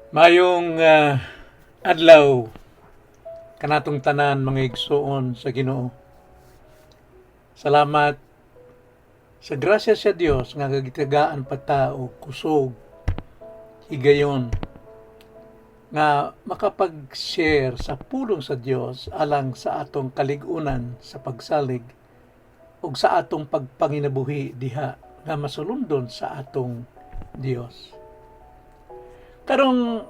Mayong adlaw kanatong tanan mga igsoon sa Ginoo. Salamat sa grasya sa Dios nga gagitagaan pa ta og kusog higayon nga makapag-share sa pulong sa Dios alang sa atong kalig-unan sa pagsalig ug sa atong pagpanginabuhi diha nga masulundon sa atong Dios. Karong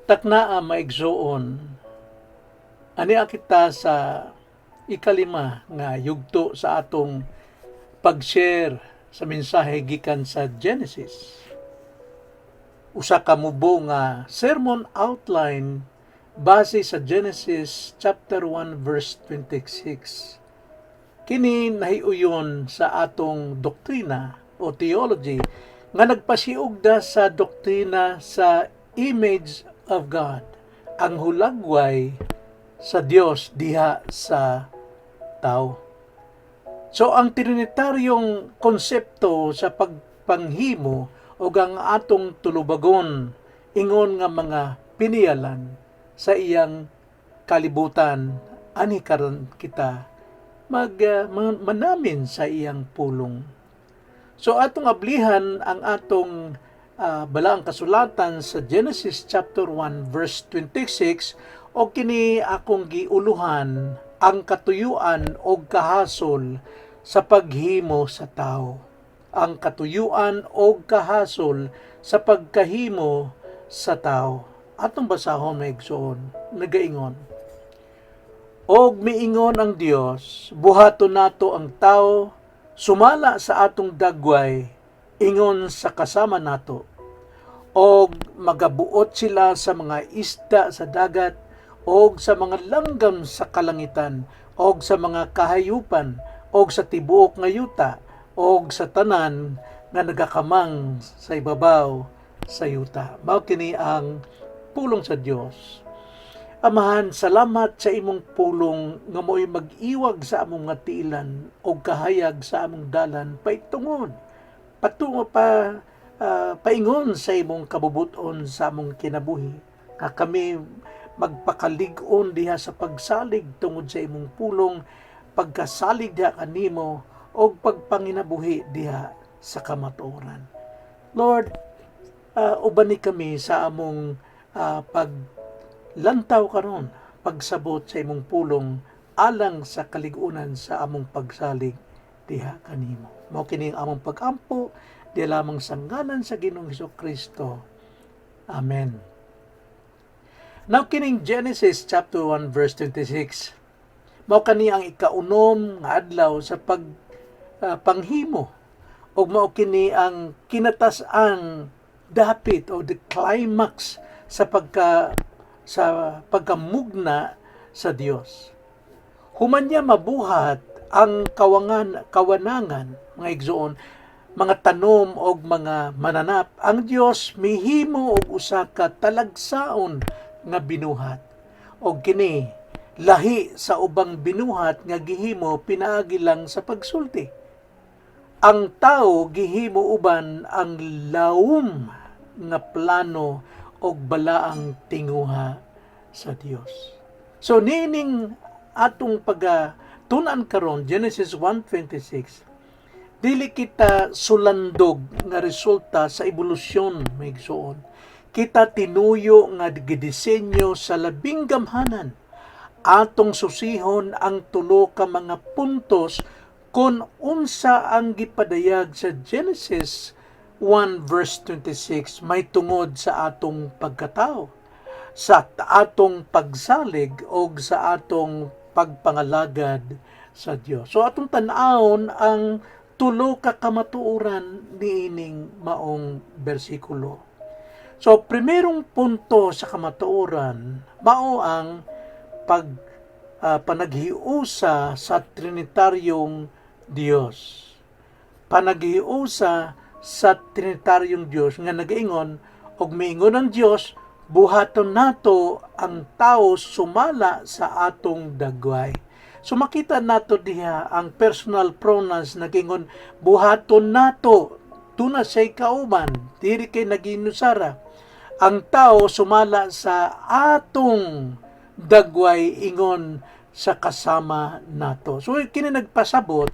taknaa maigsoon, ani kita sa ikalima nga yugto sa atong pag-share sa mensahe gikan sa Genesis. Usa ka mubo nga sermon outline base sa Genesis chapter 1 verse 26. Kini nahiuyon sa atong doktrina o theology nga nagpasiugda sa doktrina sa image of God, ang hulagway sa Dios diha sa tao. So ang trinitaryong konsepto sa pagpanghimo o ang atong tulubagon ingon nga mga pinialan sa iyang kalibutan ani karon kita manamin sa iyang pulong. So atong ablihan ang atong balaang kasulatan sa Genesis chapter 1 verse 26 o kini akong giuluhan ang katuyuan o kahasol sa paghimo sa tao. Ang katuyuan o kahasol sa pagkahimo sa tao. Atong basahon na igsoon, nagaingon. Og miingon ang Dios, buhaton nato ang tao sumala sa atong dagway, ingon sa kasama nato, og magabuot sila sa mga isda sa dagat, og sa mga langgam sa kalangitan, og sa mga kahayupan, og sa tibuok nga yuta, og sa tanan nga nagakamang sa ibabaw sa yuta. Mao kini ang pulong sa Dios. Amahan, salamat sa imong pulong nga mo'y mag-iwag sa among nga tiilan o kahayag sa among dalan paitungod. Patungo paingon sa imong kabubuton sa among kinabuhi. Nga kami magpakalig-on diha sa pagsalig tungod sa imong pulong, pagkasalig diha kanimo o pagpanginabuhi diha sa kamatuoran. Lord, ubani kami sa among lantaw karon pagsabot sa imong pulong alang sa kaligunan sa among pagsalig diha kanimo. Mao kini ang among pagampo di lamang sa ngalan sa Ginoong Hesukristo. Amen. Now kining Genesis chapter 1 verse 26. Mao kani ang ikaunom nga adlaw sa panghimo ug mao kini ang kinatas-an dapit o the climax sa pagkamugna sa Dios. Human niya mabuhat ang kawanangan, mga igsoon, mga tanom o mga mananap. Ang Dios mihimo og usa ka talagsaon nga binuhat. O kini, lahi sa ubang binuhat nga gihimo pinaagi lang sa pagsulti. Ang tao gihimo uban ang lawom nga plano og balaang tinguha sa Dios. So nining atong pagatunan karon Genesis 1:26, dili kita sulandog nga resulta sa ebolusyon maigsoon. Kita tinuyo nga gidisenyo sa labing gamhanan. Atong susihon ang tulo ka mga puntos kung unsa ang gipadayag sa Genesis 1 verse 26 may tungod sa atong pagkatao, sa atong pagsalig o sa atong pagpangalagad sa Dios. So atong tan-awon ang tulo ka kamatuoran niining maong bersikulo. So primerong punto sa kamatuoran mao ang panaghiusa sa Trinitaryong Dios. Panaghiusa sa Trinitaryong Dios nga nagaingon og miingon ang Dios buhaton nato ang tao sumala sa atong dagway. So makita nato diha ang personal pronouns nagingon buhaton nato tuna say kauban diri kay naginusara ang tao sumala sa atong dagway ingon sa kasama nato. So kini nagpasabot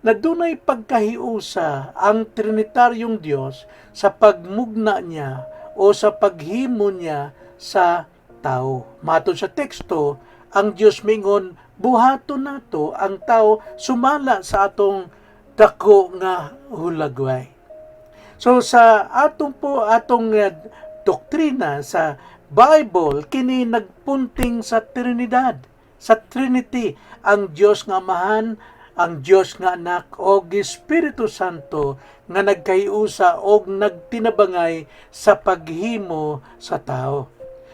na dunay pagkahiusa ang Trinitaryong Dios sa pagmugna niya o sa paghimo niya sa tao. Matod sa teksto, ang Dios mingon buhaton nato ang tao sumala sa atong dako nga hulagway. So sa atong doktrina sa Bible kini nagpunting sa Trinidad, sa Trinity, ang Dios nga Amahan, ang Dios nga Anak o Espiritu Santo nga nagkayusa o nagtinabangay sa paghimo sa tao.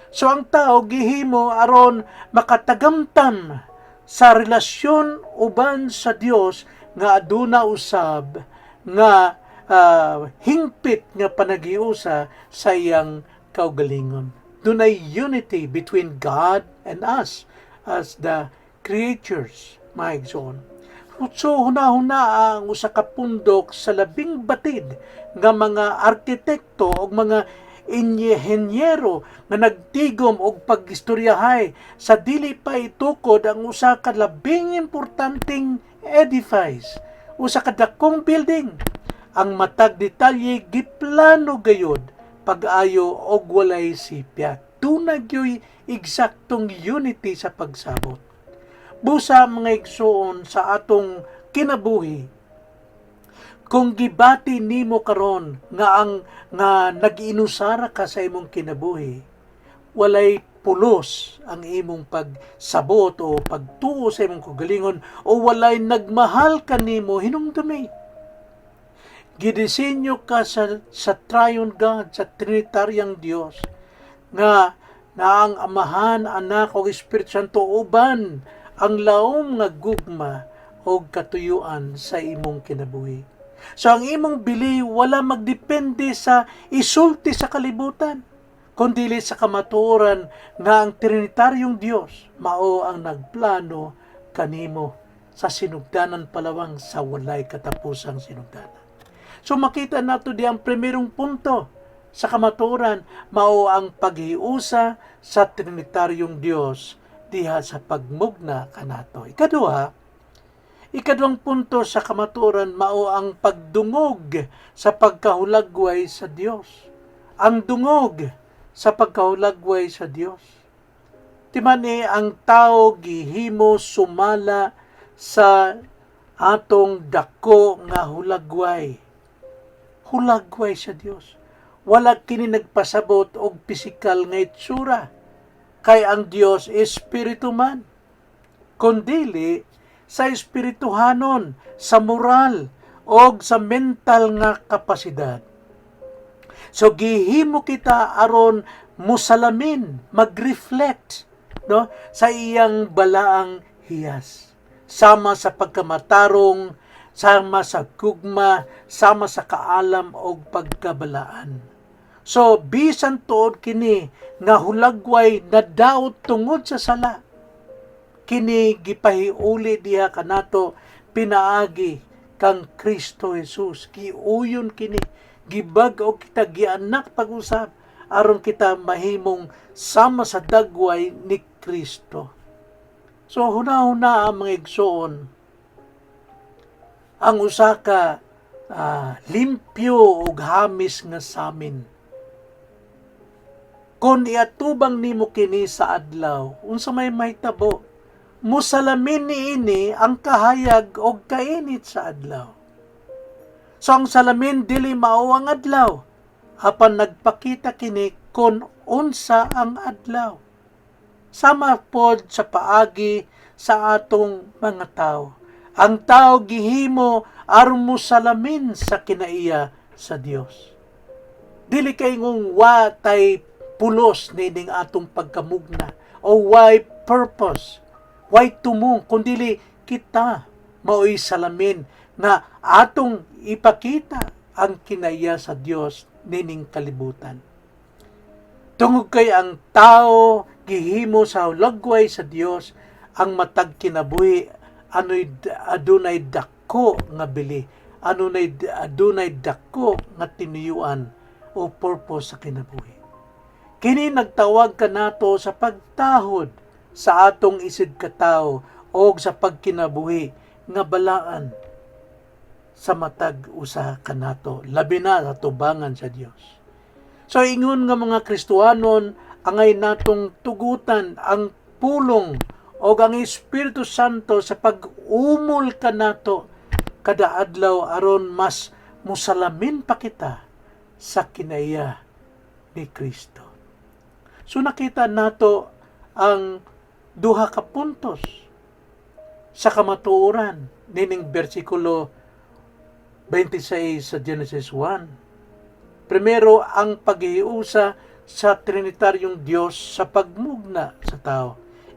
So ang tao gihimo aron makatagamtam sa relasyon uban sa Dios nga aduna usab nga hingpit nga panagiusa sa iyang kaugalingon. Dunay unity between God and us as the creatures, my igsoon. So hunahuna ang usa ka pundok sa labing batid nga mga arkitekto o mga inhenyero nga nagtigom og pagistoryahay sa dili pa itukod ang usa ka labing importanteng edifice, usa ka dakong building. Ang matag detalye giplano gayud pag-ayo og walay sipyat. Dunay gyoy eksaktong unity sa pagsabot. Busa mga igsoon sa atong kinabuhi, kung gibati nimo karon nga nagiinusara ka sa imong kinabuhi, walay pulos ang imong pagsabot o pagtuo sa imong kagalingon o walay nagmahal kanimo hinumdumi. Gidisenyo ka sa Triune God, sa Trinitaryang Dios, nga ang Amahan, Anak o Espiritu Santo uban ang laom nga gugma o katuyuan sa imong kinabuhi. So ang imong bili wala magdepende sa isulti sa kalibutan, kundi sa kamatuoran nga ang Trinitaryong Dios mao ang nagplano kanimo sa sinugdanan palawang sa walay katapusang sinugdanan. So makita nato di ang primerong punto sa kamatuoran mao ang paghiusa sa Trinitaryong Dios diha sa pagmugna kanato. Ikadwang punto sa kamatuoran mao ang pagdungog sa pagkahulagway sa Dios. Ang dungog sa pagkahulagway sa Dios. Timani ang tao gihimo sumala sa atong dako nga hulagway. Hulagway sa Dios. Wala kini nagpasabot og pisikal nga itsura. Kay ang Dios espiritu man. Kundili sa espirituhanon, sa moral, o sa mental nga kapasidad. So gihimo kita aron musalamin, mag-reflect sa iyang balaang hiyas. Sama sa pagkamatarong, sama sa gugma, sama sa kaalam o pagkabalaan. So bisan tuod kini nga hulagway na daot tungod sa sala. Kini gipahiuli diha kanato pinaagi kang Kristo Jesus. Giuyon kini, gibag-o kita, gianak pag-usab aron kita mahimong sama sa dagway ni Kristo. So hunahuna ang mga igsoon, ang usa ka limpyo ug hamis nga samin. Kung iatubang nimo kini sa adlaw, unsa may mahitabo, musalamin niini ang kahayag o kainit sa adlaw. So ang salamin dili mao ang adlaw, apan nagpakita kini kon unsa ang adlaw. Sama pod sa paagi sa atong mga tao. Ang tao gihimo aron musalamin sa kinaiya sa Dios. Dili kay ngong watay pulos nining atong pagkamugna o why purpose. Why tumong, kundili kita mao'y salamin na atong ipakita ang kinaya sa Dios nining kalibutan. Tungod kay ang tao gihimo sa hulagway sa Dios, ang matag kinabuhi adunay dako nga bili, adunay dako nga tinuyuan o purpose sa kinabuhi. Kini nagtawag kanato sa pagtahod sa atong isid katawo o sa pagkinabuhi nga balaan sa matag usa kanato, labi na sa tubangan sa Dios. So ingon nga mga Kristiyanon, angay natong tugutan ang pulong o ang Espiritu Santo sa pag-umol kanato kada adlaw aron mas musalamin pa kita sa kinaiya ni Kristo. So nakita nato ang duha ka puntos sa kamatuoran nining bersikulo 26 sa Genesis 1. Primero, ang paghiusa sa Trinitaryong Diyos sa pagmugna sa tao.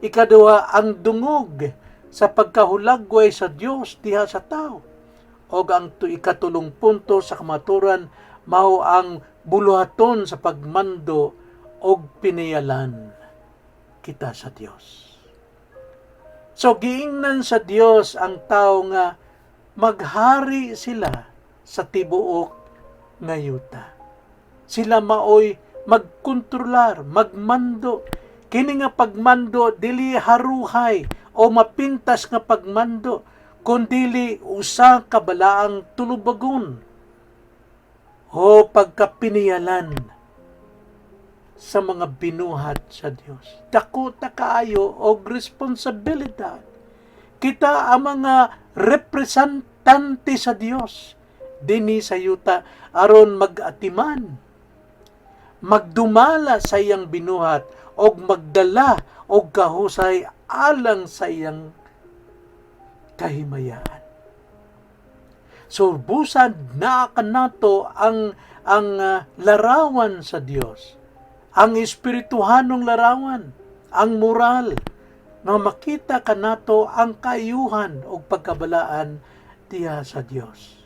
Ikaduha, ang dungog sa pagkahulagway sa Diyos diha sa tao. O ang ikatulong punto sa kamaturan, mao ang buluhaton sa pagmando o piniyalan kita sa Diyos. So, giingnan sa Diyos ang tao nga maghari sila sa tibuok nga yuta. Sila maoy magkontrolar, magmando. Kini nga pagmando dili haruhay o mapintas nga pagmando, kundili usa ka balaang tulubagon o pagkapiniyalan sa mga binuhat sa Dios. Dako ta kaayo og responsibilidad. Kita ang mga representante sa Dios dinhi sa yuta aron mag-atiman, magdumala sa iyang binuhat og magdala og kahusay alang sa iyang kahimayaan. So busad na kanato ang larawan sa Dios, ang espirituhanong larawan, ang moral nga makita kanato ang kaayuhan og pagkabalaan diha sa Dios.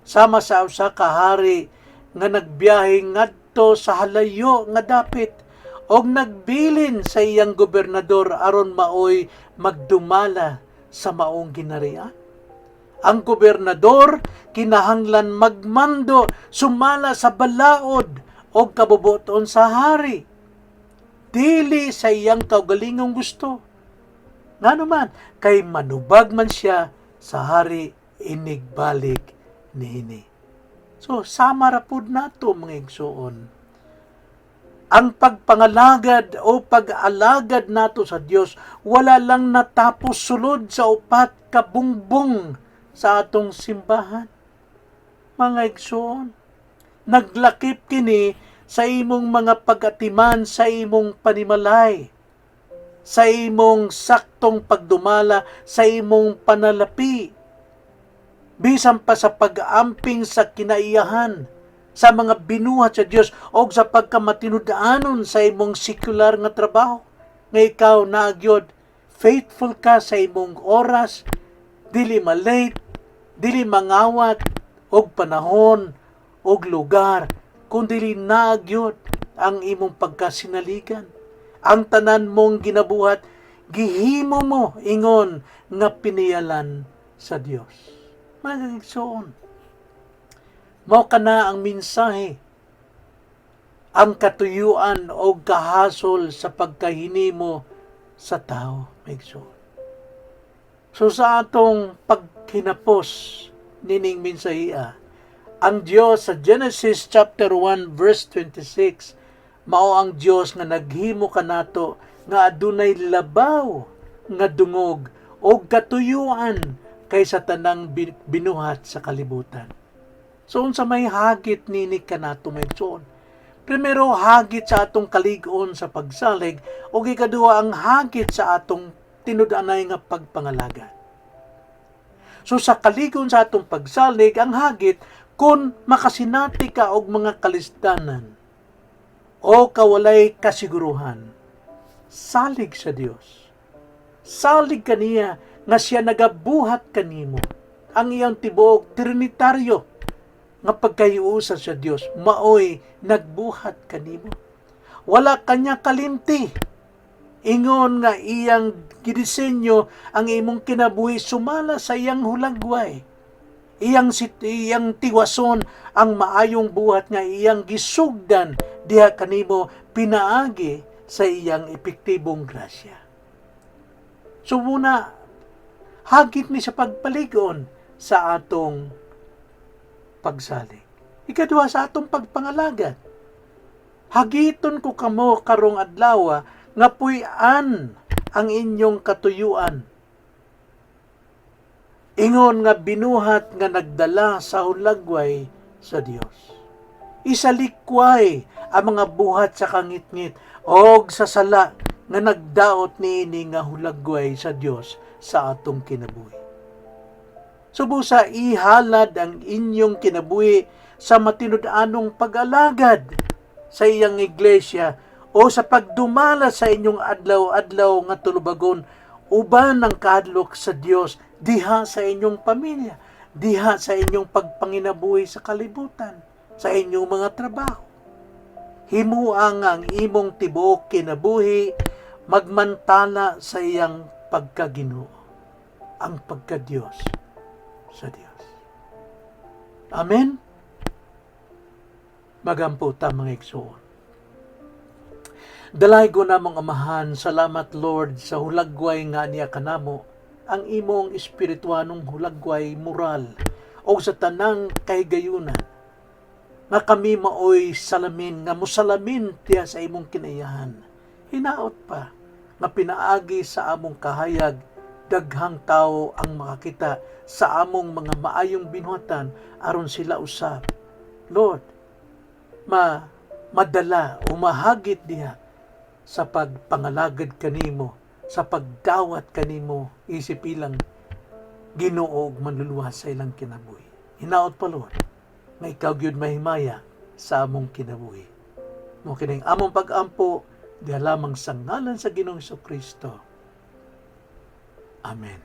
Sama sa usa ka hari nga nagbiyahe ngadto sa halayo nga dapit og nagbilin sa iyang gobernador aron maoy magdumala sa maong ginharian. Ang gobernador kinahanglan magmando sumala sa balaod o kabubuton sa hari, dili sa iyang kaugalingong gusto. Nga naman, kay manubag man siya sa hari inigbalik niini. So, sama ra pud nato mga igsoon. Ang pagpangalagad o pag-alagad nato sa Dios wala lang natapos sulod sa upat ka bungbong sa atong simbahan. Mga igsoon, naglakip kini sa imong mga pag-atiman sa imong panimalay, sa imong saktong pagdumala, sa imong panalapi, bisan pa sa pag-amping sa kinaiyahan, sa mga binuhat sa Dios o sa pagkamatinud-anon sa imong sekular nga trabaho, nga ikaw naagyod faithful ka sa imong oras, dili malate, dili mangawat og panahon og lugar, kundi naagyod ang imong pagkasinaligan. Ang tanan mong ginabuhat gihimo mo ingon nga piniyalan sa Dios. Mga igsoon, mao kana ang mensahe, ang katuyuan o kahasol sa pagkahinimo sa tao, mga igsoon. So sa atong paghinapos nining mensahiya, ang Dios sa Genesis chapter 1 verse 26, mao ang Dios nga naghimo kanato nga adunay labaw nga dungog o katuyuan kaysa tanang binuhat sa kalibutan. So unsa may hagit nini kanato may igsoon? Primero, hagit sa atong kalig-on sa pagsalig o ikaduha ang hagit sa atong tinud-anay nga pagpangalaga. So sa kalig-on sa atong pagsalig, ang hagit kung makasinati ka og mga kalisdanan o kawalay kasiguruhan, salig sa Dios. Salig kaniya nga siya nagabuhat kanimo. Ang iyang tibuok trinitaryo nga pagkahiusa sa Dios maoy nagbuhat kanimo. Wala kanya kalimti. Ingon nga iyang gidisenyo ang imong kinabuhi sumala sa iyang hulagway. Iyang tiwason ang maayong buhat nga iyang gisugdan diha kanimo pinaagi sa iyang epektibong grasya. So muna, hagit ni sa pagpaligon sa atong pagsalig. Ikaduha, sa atong pagpangalagad. Hagiton ko kamo karong adlaw nga puy-an ang inyong katuyuan. Ingon nga binuhat nga nagdala sa hulagway sa Dios. Isalikway ang mga buhat sa kangitngit og sa sala nga nagdaot niini nga hulagway sa Dios sa atong kinabuhi. Subusa ihalad ang inyong kinabuhi sa matinud-anong pag-alagad sa iyang iglesia o sa pagdumala sa inyong adlaw-adlaw nga tulubagon uban ng kadlok sa Dios diha sa inyong pamilya, diha sa inyong pagpanginabuhi sa kalibutan, sa inyong mga trabaho. Himuang ang imong tibuok kinabuhi magmantala sa iyang pagkaginoo, ang pagka-Diyos sa Diyos. Amen? Magampo ta mga igsoon. Dalay ko namong amahan, salamat Lord sa hulagway nga niya kanamo, ang imong espirituanong hulagway moral o sa tanang kahigayunan nga kami maoy salamin, nga musalamin tiya sa imong kinayahan. Hinaot pa nga pinaagi sa among kahayag, daghang tao ang makakita sa among mga maayong binuhatan aron sila usab, Lord, madala o mahagit diha sa pagpangalagad kanimo, sa pagdawat kanimo, isip ilang Ginoo ug manluluwas sa ilang kinabuhi. Hinaot pa Lord, nga ikaw gyud mahimaya sa among kinabuhi. Mo kining among pag-ampo diha lamang sa ngalan sa Ginoong Kristo. Amen.